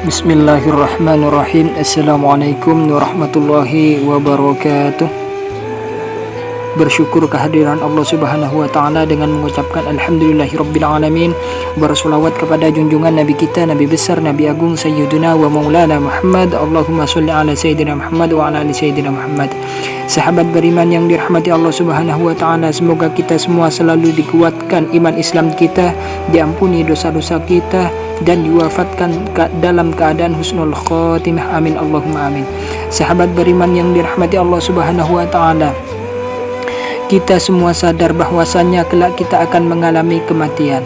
Bismillahirrahmanirrahim. Assalamualaikum warahmatullahi wabarakatuh. Bersyukur kehadiran Allah Subhanahu wa taala dengan mengucapkan alhamdulillahirabbil alamin. Bersolawat kepada junjungan Nabi kita, Nabi besar, Nabi agung Sayyiduna wa Maulana Muhammad. Allahumma sholli ala Sayyidina Muhammad wa ala ali Sayyidina Muhammad. Sahabat beriman yang dirahmati Allah Subhanahu wa taala, semoga kita semua selalu dikuatkan iman Islam kita, diampuni dosa-dosa kita, dan diwafatkan dalam keadaan husnul khotimah. Amin Allahumma amin. Sahabat beriman yang dirahmati Allah Subhanahu wa taala, kita semua sadar bahwasannya kelak kita akan mengalami kematian.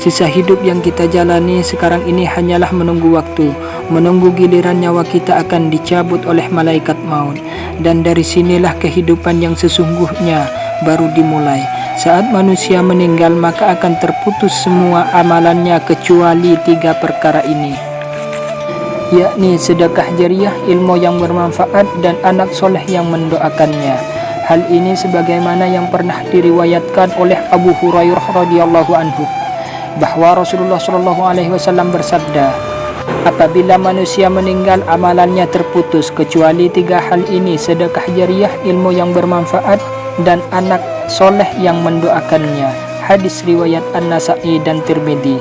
Sisa hidup yang kita jalani sekarang ini hanyalah menunggu waktu, menunggu giliran nyawa kita akan dicabut oleh malaikat maut. Dan dari sinilah kehidupan yang sesungguhnya baru dimulai. Saat manusia meninggal, maka akan terputus semua amalannya kecuali 3 perkara ini, yakni sedekah jariah, ilmu yang bermanfaat, dan anak soleh yang mendoakannya. Hal ini sebagaimana yang pernah diriwayatkan oleh Abu Hurairah radhiyallahu anhu, bahwa Rasulullah shallallahu alaihi wasallam bersabda, apabila manusia meninggal amalannya terputus kecuali 3 hal ini: sedekah jariah, ilmu yang bermanfaat, dan anak soleh yang mendoakannya. Hadis riwayat An-Nasa'i dan Tirmidzi.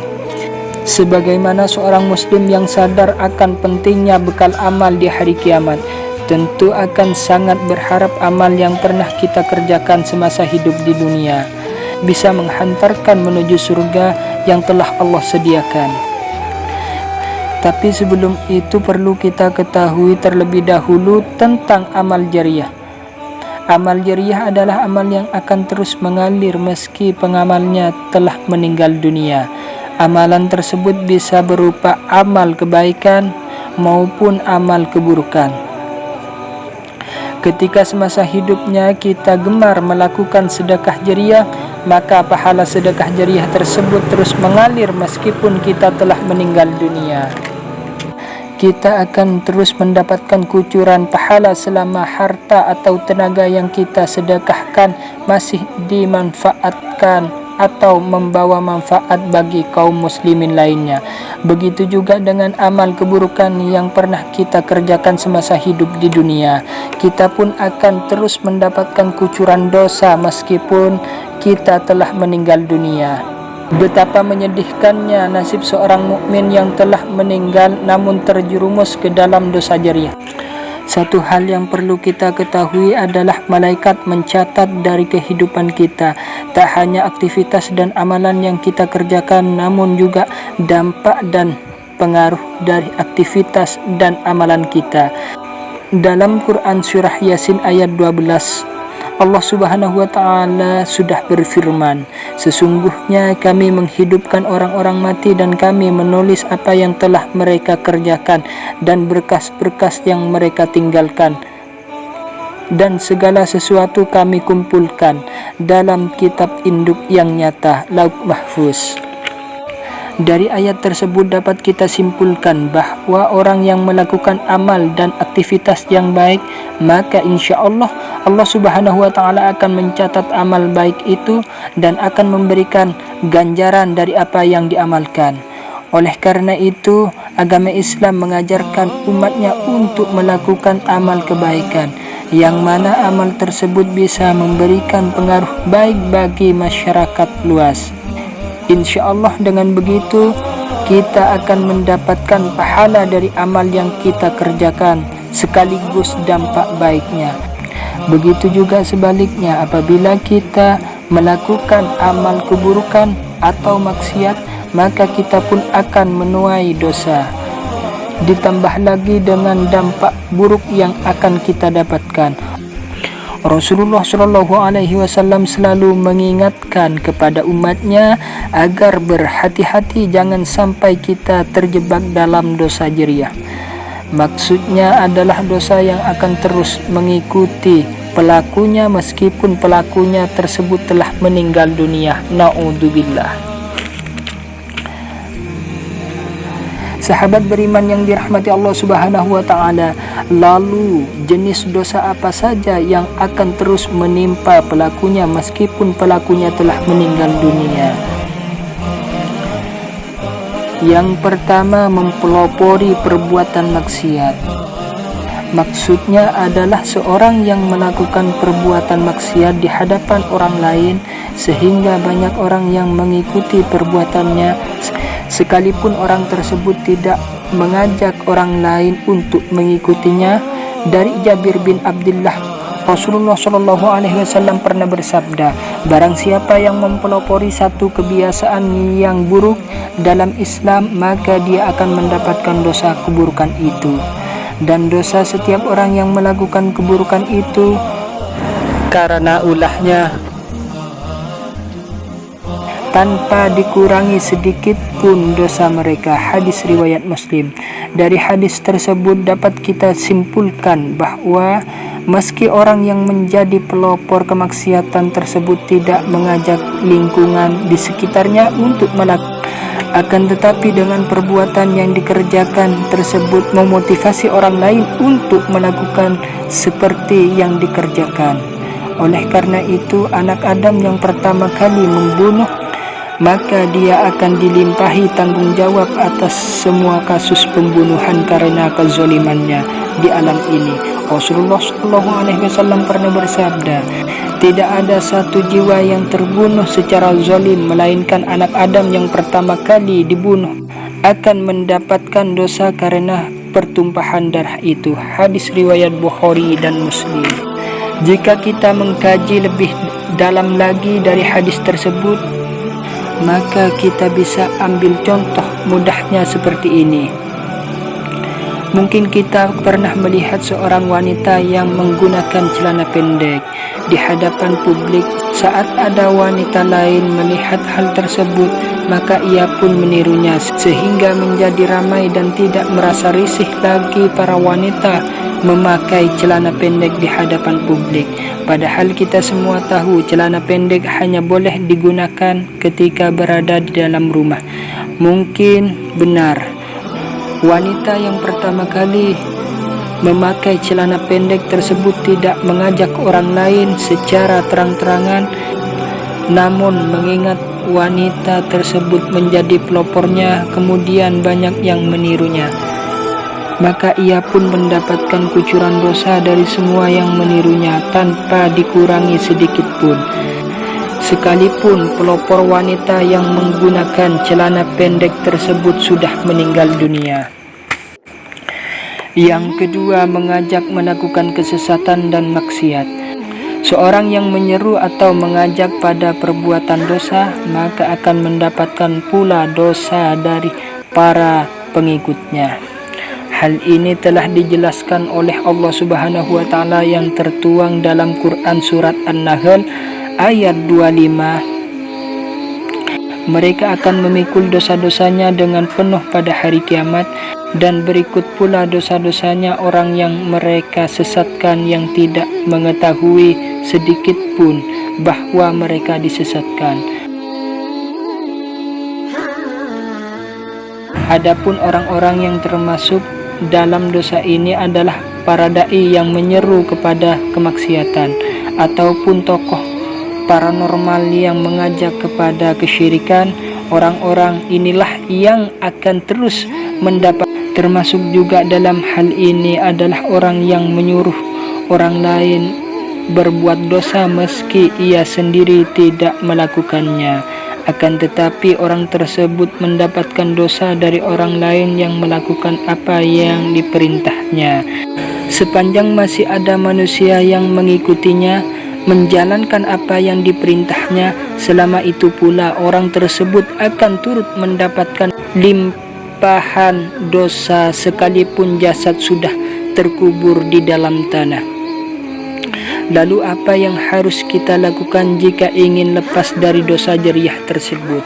Sebagaimana seorang muslim yang sadar akan pentingnya bekal amal di hari kiamat, tentu akan sangat berharap amal yang pernah kita kerjakan semasa hidup di dunia bisa menghantarkan menuju surga yang telah Allah sediakan. Tapi sebelum itu perlu kita ketahui terlebih dahulu tentang amal jariah. Amal jariah adalah amal yang akan terus mengalir meski pengamalnya telah meninggal dunia. Amalan tersebut bisa berupa amal kebaikan maupun amal keburukan. Ketika semasa hidupnya kita gemar melakukan sedekah jariah, maka pahala sedekah jariah tersebut terus mengalir meskipun kita telah meninggal dunia. Kita akan terus mendapatkan kucuran pahala selama harta atau tenaga yang kita sedekahkan masih dimanfaatkan atau membawa manfaat bagi kaum muslimin lainnya. Begitu juga dengan amal keburukan yang pernah kita kerjakan semasa hidup di dunia. Kita pun akan terus mendapatkan kucuran dosa meskipun kita telah meninggal dunia. Betapa menyedihkannya nasib seorang mukmin yang telah meninggal namun terjerumus ke dalam dosa jariah. Satu hal yang perlu kita ketahui adalah malaikat mencatat dari kehidupan kita, tak hanya aktivitas dan amalan yang kita kerjakan, namun juga dampak dan pengaruh dari aktivitas dan amalan kita. Dalam Quran surah Yasin ayat 12, Allah Subhanahu wa taala sudah berfirman, sesungguhnya kami menghidupkan orang-orang mati dan kami menulis apa yang telah mereka kerjakan dan berkas-berkas yang mereka tinggalkan, dan segala sesuatu kami kumpulkan dalam kitab induk yang nyata, Lauh Mahfuz. Dari ayat tersebut dapat kita simpulkan bahwa orang yang melakukan amal dan aktivitas yang baik, maka insya Allah Allah Subhanahu wa taala akan mencatat amal baik itu dan akan memberikan ganjaran dari apa yang diamalkan. Oleh karena itu, agama Islam mengajarkan umatnya untuk melakukan amal kebaikan, yang mana amal tersebut bisa memberikan pengaruh baik bagi masyarakat luas. Insya Allah dengan begitu kita akan mendapatkan pahala dari amal yang kita kerjakan sekaligus dampak baiknya. Begitu juga sebaliknya, apabila kita melakukan amal keburukan atau maksiat, maka kita pun akan menuai dosa. Ditambah lagi dengan dampak buruk yang akan kita dapatkan. Rasulullah Shallallahu alaihi wasallam selalu mengingatkan kepada umatnya agar berhati-hati jangan sampai kita terjebak dalam dosa jariah. Maksudnya adalah dosa yang akan terus mengikuti pelakunya meskipun pelakunya tersebut telah meninggal dunia. Na'udzubillah. Sahabat beriman yang dirahmati Allah Subhanahu wa taala, lalu jenis dosa apa saja yang akan terus menimpa pelakunya meskipun pelakunya telah meninggal dunia? Yang pertama, mempelopori perbuatan maksiat. Maksudnya adalah seorang yang melakukan perbuatan maksiat di hadapan orang lain sehingga banyak orang yang mengikuti perbuatannya, sekalipun orang tersebut tidak mengajak orang lain untuk mengikutinya. Dari Jabir bin Abdullah, Rasulullah Shallallahu Alaihi Wasallam pernah bersabda, barang siapa yang mempelopori satu kebiasaan yang buruk dalam Islam, maka dia akan mendapatkan dosa keburukan itu. Dan dosa setiap orang yang melakukan keburukan itu karena ulahnya tanpa dikurangi sedikit pun dosa mereka. Hadis riwayat Muslim. Dari hadis tersebut dapat kita simpulkan bahwa meski orang yang menjadi pelopor kemaksiatan tersebut tidak mengajak lingkungan di sekitarnya untuk melakukan, akan tetapi dengan perbuatan yang dikerjakan tersebut memotivasi orang lain untuk melakukan seperti yang dikerjakan. Oleh karena itu, anak Adam yang pertama kali membunuh, maka dia akan dilimpahi tanggung jawab atas semua kasus pembunuhan karena kezalimannya di alam ini. Rasulullah SAW pernah bersabda, tidak ada satu jiwa yang terbunuh secara zalim melainkan anak Adam yang pertama kali dibunuh akan mendapatkan dosa karena pertumpahan darah itu. Hadis riwayat Bukhari dan Muslim. Jika kita mengkaji lebih dalam lagi dari hadis tersebut, maka kita bisa ambil contoh mudahnya seperti ini. Mungkin kita pernah melihat seorang wanita yang menggunakan celana pendek di hadapan publik. Saat ada wanita lain melihat hal tersebut, maka ia pun menirunya sehingga menjadi ramai dan tidak merasa risih lagi para wanita memakai celana pendek di hadapan publik. Padahal kita semua tahu celana pendek hanya boleh digunakan ketika berada di dalam rumah. Mungkin benar wanita yang pertama kali memakai celana pendek tersebut tidak mengajak orang lain secara terang-terangan, namun mengingat wanita tersebut menjadi pelopornya, kemudian banyak yang menirunya, maka ia pun mendapatkan kucuran dosa dari semua yang menirunya tanpa dikurangi sedikit pun. Sekalipun pelopor wanita yang menggunakan celana pendek tersebut sudah meninggal dunia. Yang kedua, mengajak melakukan kesesatan dan maksiat. Seorang yang menyeru atau mengajak pada perbuatan dosa, maka akan mendapatkan pula dosa dari para pengikutnya. Hal ini telah dijelaskan oleh Allah Subhanahu wa taala yang tertuang dalam Quran surat An-Nahl ayat 25. Mereka akan memikul dosa-dosanya dengan penuh pada hari kiamat, dan berikut pula dosa-dosanya orang yang mereka sesatkan yang tidak mengetahui sedikit pun bahwa mereka disesatkan. Adapun orang-orang yang termasuk dalam dosa ini adalah para dai yang menyeru kepada kemaksiatan, ataupun tokoh paranormal yang mengajak kepada kesyirikan. Orang-orang inilah yang akan terus mendapat. Termasuk juga dalam hal ini adalah orang yang menyuruh orang lain berbuat dosa meski ia sendiri tidak melakukannya. Akan tetapi orang tersebut mendapatkan dosa dari orang lain yang melakukan apa yang diperintahnya. Sepanjang masih ada manusia yang mengikutinya, menjalankan apa yang diperintahnya, selama itu pula orang tersebut akan turut mendapatkan limpahan dosa sekalipun jasad sudah terkubur di dalam tanah. Lalu apa yang harus kita lakukan jika ingin lepas dari dosa jariah tersebut?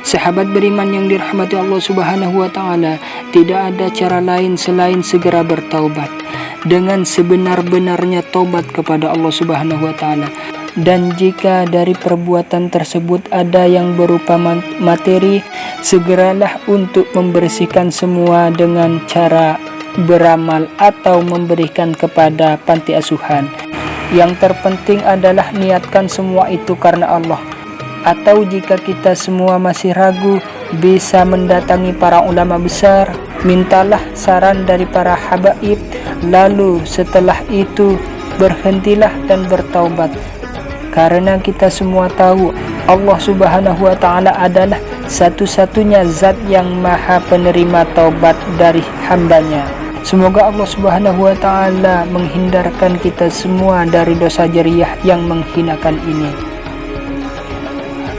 Sahabat beriman yang dirahmati Allah Subhanahu wa taala, tidak ada cara lain selain segera bertaubat dengan sebenar-benarnya taubat kepada Allah Subhanahu wa taala. Dan jika dari perbuatan tersebut ada yang berupa materi, segeralah untuk membersihkan semua dengan cara beramal, atau memberikan kepada panti asuhan. Yang terpenting adalah niatkan semua itu karena Allah. Atau jika kita semua masih ragu, bisa mendatangi para ulama besar, mintalah saran dari para habaib, lalu setelah itu berhentilah dan bertaubat. Karena kita semua tahu Allah Subhanahu wa Ta'ala adalah satu-satunya zat yang maha penerima taubat dari hambanya. Semoga Allah Subhanahu wa Ta'ala menghindarkan kita semua dari dosa jariah yang menghinakan ini.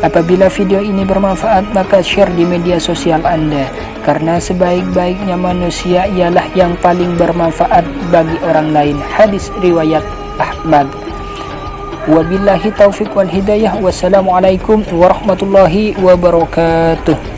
Apabila video ini bermanfaat, maka share di media sosial Anda, karena sebaik-baiknya manusia ialah yang paling bermanfaat bagi orang lain. Hadis riwayat Ahmad. Wabillahi taufiq wal hidayah. Wassalamualaikum warahmatullahi wabarakatuh.